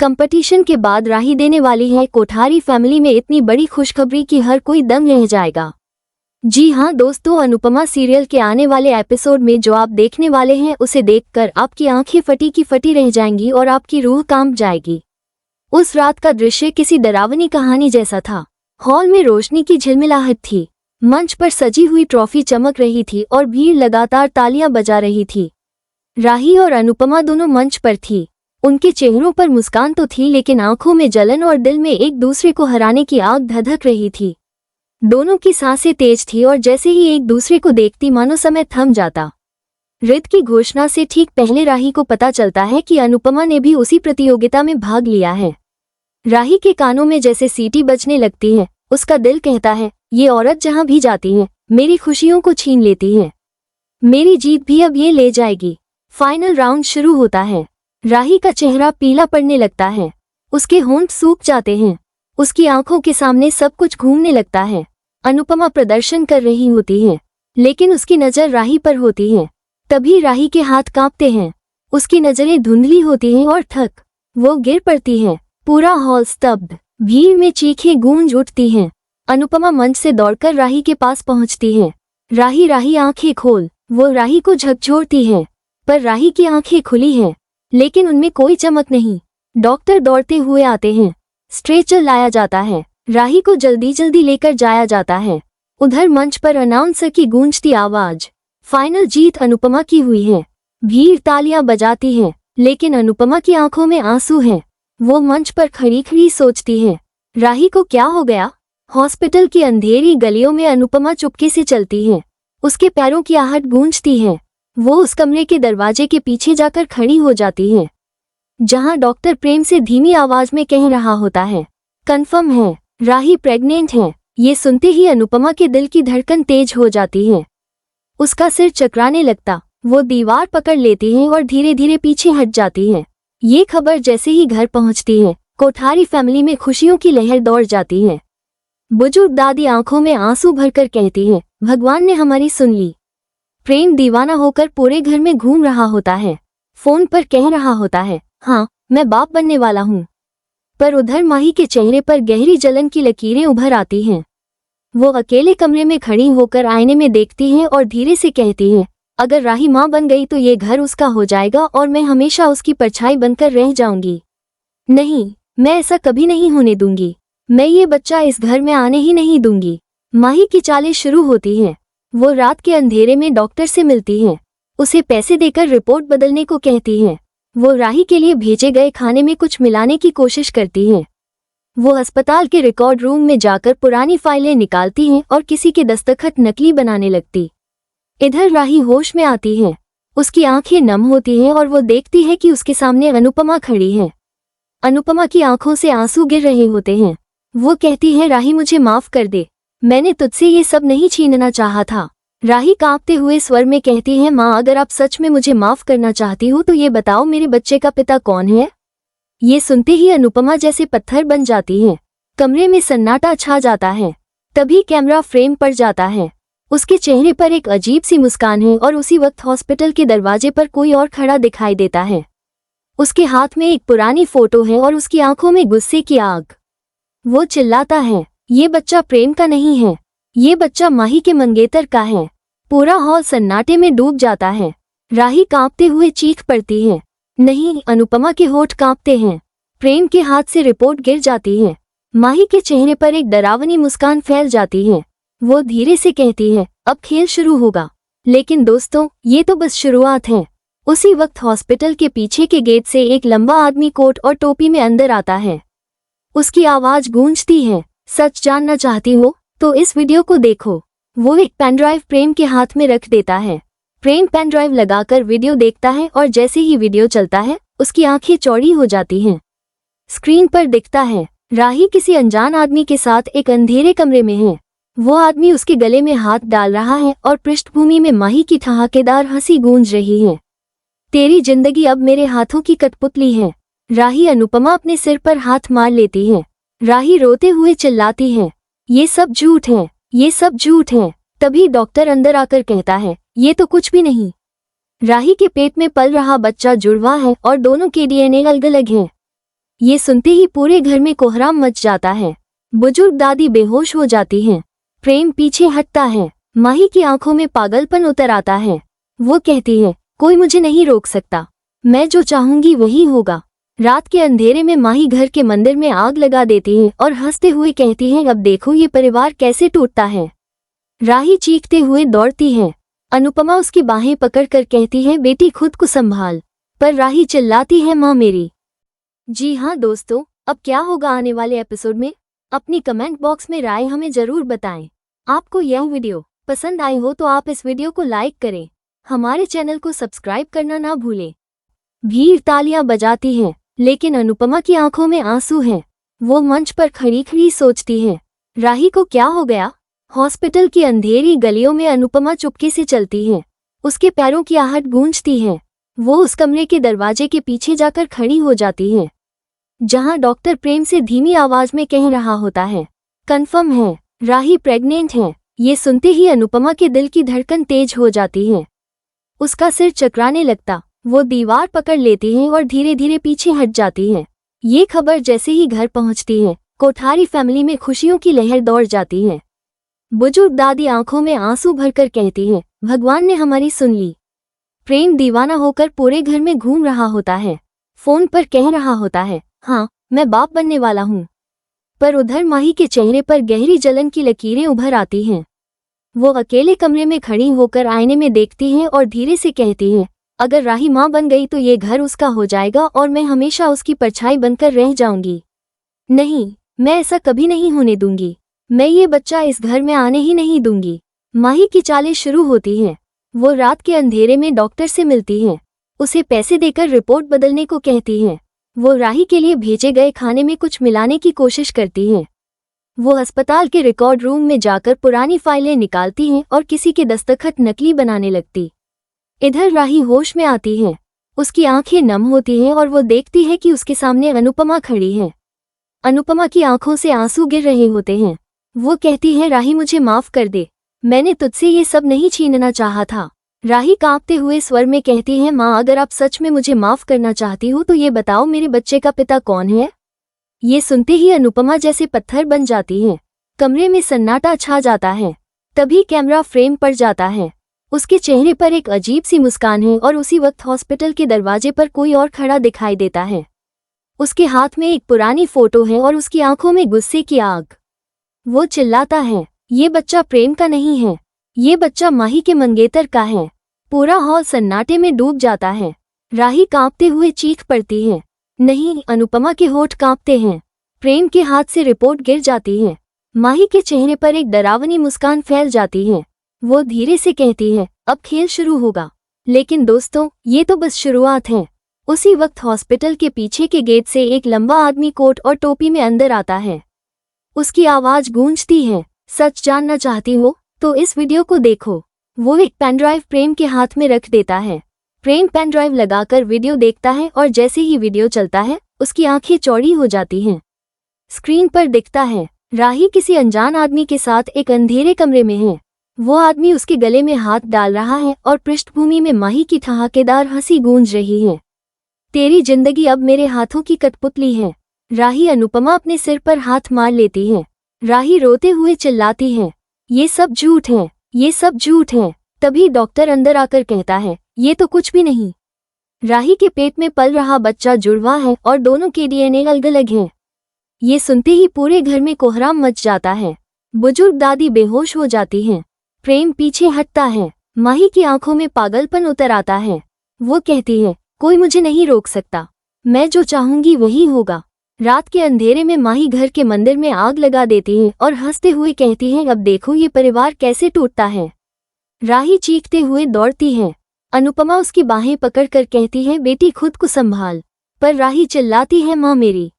Competition के बाद राही देने वाली है कोठारी फैमिली में इतनी बड़ी खुशखबरी कि हर कोई दंग रह जाएगा। जी हाँ दोस्तों, अनुपमा सीरियल के आने वाले एपिसोड में जो आप देखने वाले हैं उसे देखकर आपकी आंखें फटी की फटी रह जाएंगी और आपकी रूह कांप जाएगी। उस रात का दृश्य किसी डरावनी कहानी जैसा था। हॉल में रोशनी की झिलमिलाहट थी, मंच पर सजी हुई ट्रॉफी चमक रही थी और भीड़ लगातार तालियां बजा रही थी। राही और अनुपमा दोनों मंच पर थी। उनके चेहरों पर मुस्कान तो थी, लेकिन आंखों में जलन और दिल में एक दूसरे को हराने की आग धधक रही थी। दोनों की सांसें तेज थी और जैसे ही एक दूसरे को देखती मानो समय थम जाता। रित की घोषणा से ठीक पहले राही को पता चलता है कि अनुपमा ने भी उसी प्रतियोगिता में भाग लिया है। राही के कानों में जैसे सीटी बजने लगती है। उसका दिल कहता है, ये औरत जहां भी जाती है मेरी खुशियों को छीन लेती है। मेरी जीत भी अब ये ले जाएगी। फाइनल राउंड शुरू होता है। राही का चेहरा पीला पड़ने लगता है, उसके होंठ सूख जाते हैं, उसकी आंखों के सामने सब कुछ घूमने लगता है। अनुपमा प्रदर्शन कर रही होती है, लेकिन उसकी नज़र राही पर होती है। तभी राही के हाथ कांपते हैं, उसकी नज़रें धुंधली होती हैं और ठक वो गिर पड़ती है। पूरा हॉल स्तब्ध, भीड़ में चीखें गूंज उठती हैं। अनुपमा मंच से दौड़कर राही के पास पहुंचती है। राही राही आंखें खोल। वो राही को झकझोरती है, पर राही की आंखें खुली हैं, लेकिन उनमें कोई चमक नहीं। डॉक्टर दौड़ते हुए आते हैं, स्ट्रेचर लाया जाता है, राही को जल्दी जल्दी लेकर जाया जाता है। उधर मंच पर अनाउंसर की गूंजती आवाज, फाइनल जीत अनुपमा की हुई है। भीड़ तालियां बजाती है, लेकिन अनुपमा की आंखों में आंसू हैं। वो मंच पर खड़ी खड़ी सोचती है, राही को क्या हो गया। हॉस्पिटल की अंधेरी गलियों में अनुपमा चुपके से चलती है, उसके पैरों की आहट गूंजती है। वो उस कमरे के दरवाजे के पीछे जाकर खड़ी हो जाती है, जहां डॉक्टर प्रेम से धीमी आवाज में कह रहा होता है, कंफर्म है, राही प्रेग्नेंट है। ये सुनते ही अनुपमा के दिल की धड़कन तेज हो जाती है, उसका सिर चकराने लगता। वो दीवार पकड़ लेती है और धीरे धीरे पीछे हट जाती है। ये खबर जैसे ही घर पहुंचती है, कोठारी फैमिली में खुशियों की लहर दौड़ जाती है। बुजुर्ग दादी आंखों में आंसू भरकर कहती है, भगवान ने हमारी सुन ली। प्रेम दीवाना होकर पूरे घर में घूम रहा होता है, फोन पर कह रहा होता है, हाँ मैं बाप बनने वाला हूँ। पर उधर माही के चेहरे पर गहरी जलन की लकीरें उभर आती हैं। वो अकेले कमरे में खड़ी होकर आईने में देखती है और धीरे से कहती है, अगर राही माँ बन गई तो ये घर उसका हो जाएगा और मैं हमेशा उसकी परछाई बनकर रह जाऊंगी। नहीं, मैं ऐसा कभी नहीं होने दूंगी। मैं ये बच्चा इस घर में आने ही नहीं दूंगी। माही की चालें शुरू होती हैं। वो रात के अंधेरे में डॉक्टर से मिलती है, उसे पैसे देकर रिपोर्ट बदलने को कहती है। वो राही के लिए भेजे गए खाने में कुछ मिलाने की कोशिश करती है। वो अस्पताल के रिकॉर्ड रूम में जाकर पुरानी फाइलें निकालती हैं और किसी के दस्तखत नकली बनाने लगती। इधर राही होश में आती है, उसकी आंखें नम होती हैं और वो देखती है कि उसके सामने अनुपमा खड़ी है। अनुपमा की आंखों से आंसू गिर रहे होते हैं। वो कहती है, राही मुझे माफ कर दे, मैंने तुझसे ये सब नहीं छीनना चाहा था। राही कांपते हुए स्वर में कहती है, माँ अगर आप सच में मुझे माफ करना चाहती हो तो ये बताओ मेरे बच्चे का पिता कौन है। ये सुनते ही अनुपमा जैसे पत्थर बन जाती है। कमरे में सन्नाटा छा जाता है। तभी कैमरा फ्रेम पर जाता है, उसके चेहरे पर एक अजीब सी मुस्कान है और उसी वक्त हॉस्पिटल के दरवाजे पर कोई और खड़ा दिखाई देता है। उसके हाथ में एक पुरानी फोटो है और उसकी आंखों में गुस्से की आग। वो चिल्लाता है, ये बच्चा प्रेम का नहीं है, ये बच्चा माही के मंगेतर का है। पूरा हॉल सन्नाटे में डूब जाता है। राही कांपते हुए चीख पड़ती है, नहीं। अनुपमा के होठ कांपते हैं। प्रेम के हाथ से रिपोर्ट गिर जाती है। माही के चेहरे पर एक डरावनी मुस्कान फैल जाती है। वो धीरे से कहती है, अब खेल शुरू होगा। लेकिन दोस्तों, ये तो बस शुरुआत है। उसी वक्त हॉस्पिटल के पीछे के गेट से एक लंबा आदमी कोट और टोपी में अंदर आता है। उसकी आवाज गूंजती है, सच जानना चाहती हो तो इस वीडियो को देखो। वो एक पेनड्राइव प्रेम के हाथ में रख देता है। प्रेम पेनड्राइव लगाकर वीडियो देखता है और जैसे ही वीडियो चलता है उसकी आंखें चौड़ी हो जाती हैं। स्क्रीन पर दिखता है, राही किसी अनजान आदमी के साथ एक अंधेरे कमरे में है। वो आदमी उसके गले में हाथ डाल रहा है और पृष्ठभूमि में माही की ठहाकेदार हंसी गूंज रही है। तेरी जिंदगी अब मेरे हाथों की कठपुतली है। राही अनुपमा अपने सिर पर हाथ मार लेती है। राही रोते हुए चिल्लाती है, ये सब झूठ है, ये सब झूठ है। तभी डॉक्टर अंदर आकर कहता है, ये तो कुछ भी नहीं। राही के पेट में पल रहा बच्चा जुड़वा है और दोनों के डीएनए अलग अलग हैं। ये सुनते ही पूरे घर में कोहराम मच जाता है। बुजुर्ग दादी बेहोश हो जाती हैं। प्रेम पीछे हटता है। माही की आंखों में पागलपन उतर आता है। वो कहती है, कोई मुझे नहीं रोक सकता, मैं जो चाहूंगी वही होगा। रात के अंधेरे में माही घर के मंदिर में आग लगा देती है और हंसते हुए कहती है, अब देखो ये परिवार कैसे टूटता है। राही चीखते हुए दौड़ती है। अनुपमा उसकी बाहें पकड़कर कहती है, बेटी खुद को संभाल। पर राही चिल्लाती है, माँ मेरी। जी हाँ दोस्तों, अब क्या होगा आने वाले एपिसोड में? अपनी कमेंट बॉक्स में राय हमें जरूर बताएं। आपको यह वीडियो पसंद आई हो तो आप इस वीडियो को लाइक करें, हमारे चैनल को सब्सक्राइब करना ना भूलें। भीड़ तालियां बजाती है, लेकिन अनुपमा की आंखों में आंसू हैं। वो मंच पर खड़ी खड़ी सोचती है, राही को क्या हो गया? हॉस्पिटल की अंधेरी गलियों में अनुपमा चुपके से चलती है। उसके पैरों की आहट गूंजती है। वो उस कमरे के दरवाजे के पीछे जाकर खड़ी हो जाती है, जहां डॉक्टर प्रेम से धीमी आवाज में कह रहा होता है, कंफर्म है, राही प्रेग्नेंट है। ये सुनते ही अनुपमा के दिल की धड़कन तेज हो जाती है। उसका सिर चकराने लगता, वो दीवार पकड़ लेती है और धीरे धीरे पीछे हट जाती है। ये खबर जैसे ही घर पहुंचती है, कोठारी फैमिली में खुशियों की लहर दौड़ जाती है। बुजुर्ग दादी आंखों में आंसू भरकर कहती है, भगवान ने हमारी सुन ली। प्रेम दीवाना होकर पूरे घर में घूम रहा होता है। फोन पर कह रहा होता है, हाँ मैं बाप बनने वाला हूँ। पर उधर माही के चेहरे पर गहरी जलन की लकीरें उभर आती हैं। वो अकेले कमरे में खड़ी होकर आईने में देखती है और धीरे से कहती है, अगर राही माँ बन गई तो ये घर उसका हो जाएगा और मैं हमेशा उसकी परछाई बनकर रह जाऊंगी। नहीं, मैं ऐसा कभी नहीं होने दूंगी। मैं ये बच्चा इस घर में आने ही नहीं दूंगी। माही की चालें शुरू होती हैं। वो रात के अंधेरे में डॉक्टर से मिलती है, उसे पैसे देकर रिपोर्ट बदलने को कहती है। वो राही के लिए भेजे गए खाने में कुछ मिलाने की कोशिश करती है। वो अस्पताल के रिकॉर्ड रूम में जाकर पुरानी फाइलें निकालती हैं और किसी के दस्तखत नकली बनाने लगती। इधर राही होश में आती है। उसकी आंखें नम होती हैं और वो देखती है कि उसके सामने अनुपमा खड़ी है। अनुपमा की आंखों से आंसू गिर रहे होते हैं। वो कहती है, राही मुझे माफ कर दे, मैंने तुझसे ये सब नहीं छीनना चाहा था। राही कांपते हुए स्वर में कहती है, माँ अगर आप सच में मुझे माफ करना चाहती हो तो ये बताओ मेरे बच्चे का पिता कौन है? ये सुनते ही अनुपमा जैसे पत्थर बन जाती है। कमरे में सन्नाटा छा जाता है। तभी कैमरा फ्रेम पड़ जाता है। उसके चेहरे पर एक अजीब सी मुस्कान है और उसी वक्त हॉस्पिटल के दरवाजे पर कोई और खड़ा दिखाई देता है। उसके हाथ में एक पुरानी फोटो है और उसकी आंखों में गुस्से की आग। वो चिल्लाता है, ये बच्चा प्रेम का नहीं है, ये बच्चा माही के मंगेतर का है। पूरा हॉल सन्नाटे में डूब जाता है। राही कांपते हुए चीख पड़ती है। नहीं, अनुपमा के होठ कांपते हैं। प्रेम के हाथ से रिपोर्ट गिर जाती है। माही के चेहरे पर एक डरावनी मुस्कान फैल जाती है। वो धीरे से कहती है, अब खेल शुरू होगा। लेकिन दोस्तों, ये तो बस शुरुआत है। उसी वक्त हॉस्पिटल के पीछे के गेट से एक लंबा आदमी कोट और टोपी में अंदर आता है। उसकी आवाज गूंजती है, सच जानना चाहती हो तो इस वीडियो को देखो। वो एक पेनड्राइव प्रेम के हाथ में रख देता है। प्रेम पेनड्राइव लगाकर वीडियो देखता है और जैसे ही वीडियो चलता है उसकी आंखें चौड़ी हो जाती हैं। स्क्रीन पर दिखता है, राही किसी अनजान आदमी के साथ एक अंधेरे कमरे में है। वो आदमी उसके गले में हाथ डाल रहा है और पृष्ठभूमि में माही की ठहाकेदार हंसी गूंज रही है। तेरी जिंदगी अब मेरे हाथों की कठपुतली है। राही अनुपमा अपने सिर पर हाथ मार लेती है। राही रोते हुए चिल्लाती है, ये सब झूठ है, ये सब झूठ है। तभी डॉक्टर अंदर आकर कहता है, ये तो कुछ भी नहीं। राही के पेट में पल रहा बच्चा जुड़वा है और दोनों के डीएनए अलग अलग हैं। ये सुनते ही पूरे घर में कोहराम मच जाता है। बुजुर्ग दादी बेहोश हो जाती हैं। प्रेम पीछे हटता है। माही की आंखों में पागलपन उतर आता है। वो कहती है, कोई मुझे नहीं रोक सकता, मैं जो चाहूंगी वही होगा। रात के अंधेरे में माही घर के मंदिर में आग लगा देती है और हंसते हुए कहती है, अब देखो ये परिवार कैसे टूटता है। राही चीखते हुए दौड़ती है। अनुपमा उसकी बाहें पकड़कर कहती है, बेटी खुद को संभाल। पर राही चिल्लाती है, माँ मेरी।